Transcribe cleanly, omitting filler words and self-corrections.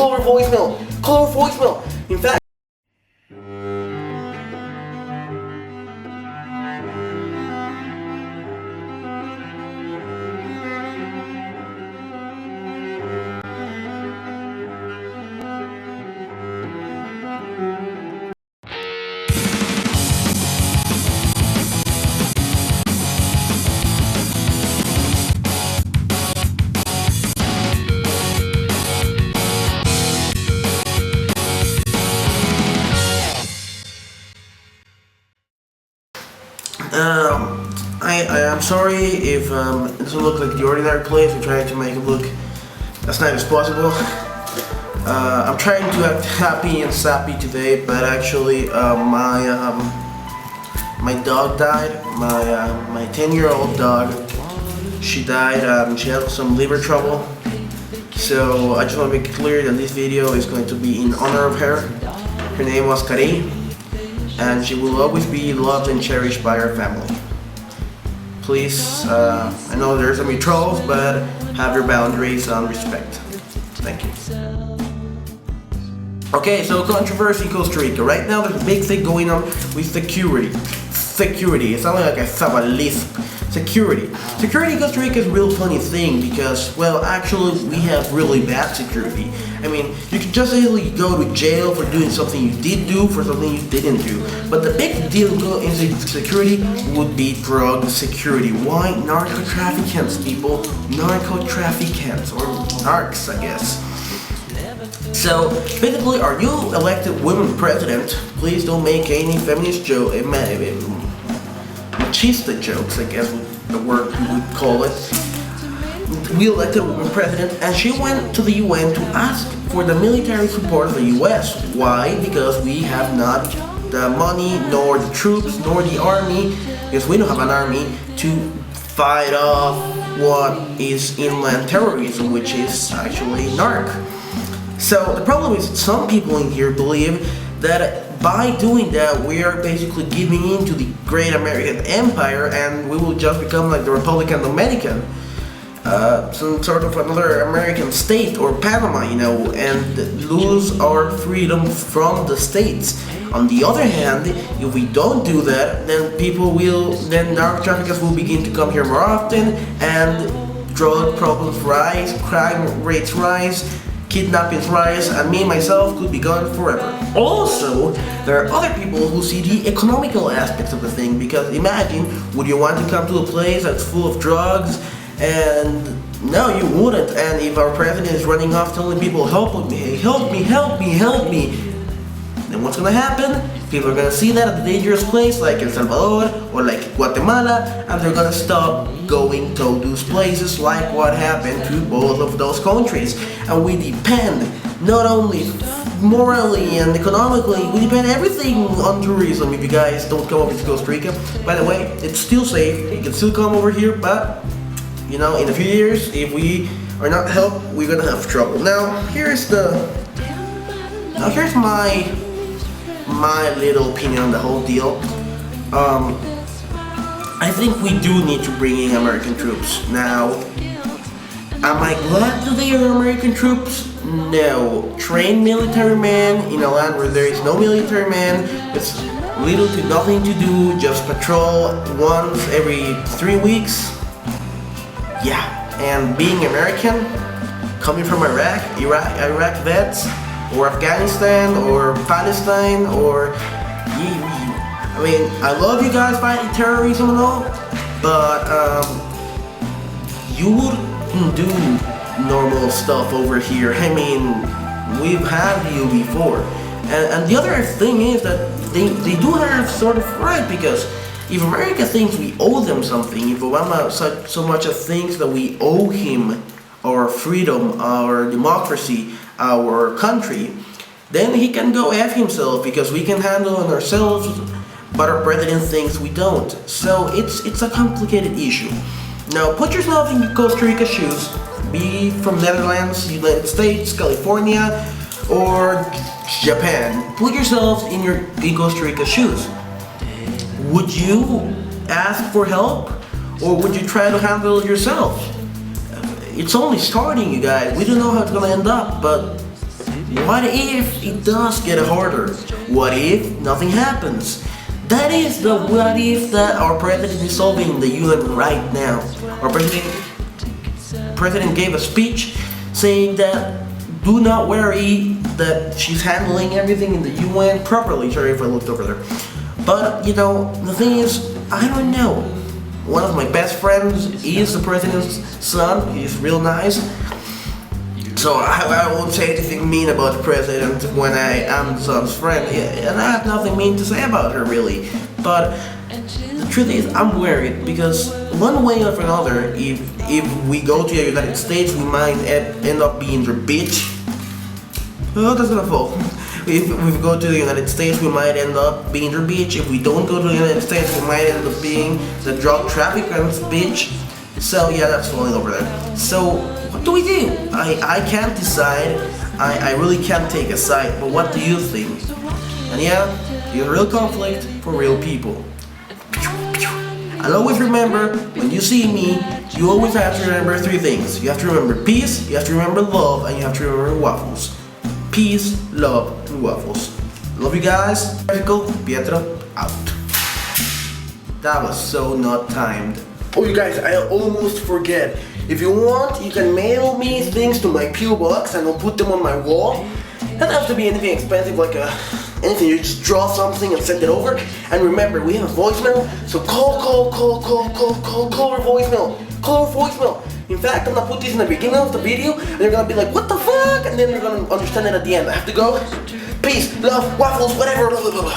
Call her voicemail. Call her voicemail. In fact. I'm sorry if it doesn't look like the ordinary place. I'm trying to make it look as nice as possible. I'm trying to act happy and sappy today, but actually my dog died. My 10-year-old dog. She died. She had some liver trouble. So I just want to make it clear that this video is going to be in honor of her. Her name was Kari, and she will always be loved and cherished by her family. Please, I know there's gonna be trolls, but have your boundaries and respect. Thank you. Okay, so controversy in Costa Rica. Right now there's a big thing going on with security. Security, it's not like I have a lisp. Security. Security in Costa Rica is a real funny thing because, well, actually we have really bad security. I mean, you could just easily go to jail for doing something you did do, for something you didn't do. But the big deal in security would be drug security. Why? Narco-traffickants, people. Narco-traffickants, or narcs, I guess. So, basically, are you elected women president? Please don't make any feminist joke, machista jokes, I guess the word you would call it. We elected a woman president, and she went to the UN to ask for the military support of the US. Why? Because we have not the money, nor the troops, nor the army, because we don't have an army to fight off what is inland terrorism, which is actually narc. So the problem is some people in here believe that by doing that we are basically giving in to the great American empire and we will just become like the Republican Dominican. Some sort of another American state or Panama, you know, and lose our freedom from the states. On the other hand, if we don't do that, then narco traffickers will begin to come here more often and drug problems rise, crime rates rise, kidnappings rise, and me myself could be gone forever. Also, there are other people who see the economical aspects of the thing, because imagine, would you want to come to a place that's full of drugs? And no, you wouldn't. And if our president is running off telling people, help me, help me, help me, help me, then what's gonna happen? People are gonna see that at a dangerous place like El Salvador or like Guatemala, and they're gonna stop going to those places, like what happened to both of those countries. And we depend not only morally and economically, we depend everything on tourism. If you guys don't come over to Costa Rica, by the way, it's still safe. You can still come over here, but you know, in a few years, if we are not helped, we're gonna have trouble. Now, here's my little opinion on the whole deal. I think we do need to bring in American troops. Now, am I glad that they are American troops? No. Trained military men in a land where there is no military man, with little to nothing to do, just patrol once every 3 weeks. Yeah, and being American, coming from Iraq vets, or Afghanistan, or Palestine, or I mean, I love you guys fighting terrorism and all, but you wouldn't do normal stuff over here. I mean, we've had you before, and the other thing is that they do have sort of right, because if America thinks we owe them something, if Obama so much of thinks that we owe him our freedom, our democracy, our country, then he can go F himself, because we can handle it ourselves, but our president thinks we don't. So it's a complicated issue. Now put yourself in Costa Rica's shoes, be from Netherlands, United States, California, or Japan. Put yourself in Costa Rica's shoes. Would you ask for help, or would you try to handle it yourself? It's only starting, you guys. We don't know how it's gonna end up, but what if it does get harder? What if nothing happens? That is the what if that our president is solving in the UN right now. Our president gave a speech saying that do not worry, that she's handling everything in the UN properly. Sorry if I looked over there. But, you know, the thing is, I don't know. One of my best friends is the president's son. He's real nice. So I won't say anything mean about the president when I am the son's friend. And I have nothing mean to say about her, really. But the truth is, I'm worried because one way or another, if we go to the United States, we might end up being their bitch. Oh, that's gonna fall. If we go to the United States, we might end up being their bitch. If we don't go to the United States, we might end up being the drug traffickers' bitch. So yeah, that's falling over there. So what do we do? I can't decide. I really can't take a side. But what do you think? And yeah, it's real conflict for real people. I'll always remember, when you see me, you always have to remember three things. You have to remember peace, you have to remember love, and you have to remember waffles. Peace, love, and waffles. Love you guys. Pietro out. That was so not timed. Oh, you guys, I almost forget. If you want, you can mail me things to my PO box and I'll put them on my wall. It doesn't have to be anything expensive like anything. You just draw something and send it over. And remember, we have a voicemail, so call our voicemail. Call our voicemail. In fact, I'm gonna put this in the beginning of the video, and they're gonna be like, what the fuck? And then they're gonna understand it at the end. I have to go. Peace, love, waffles, whatever. Blah, blah, blah.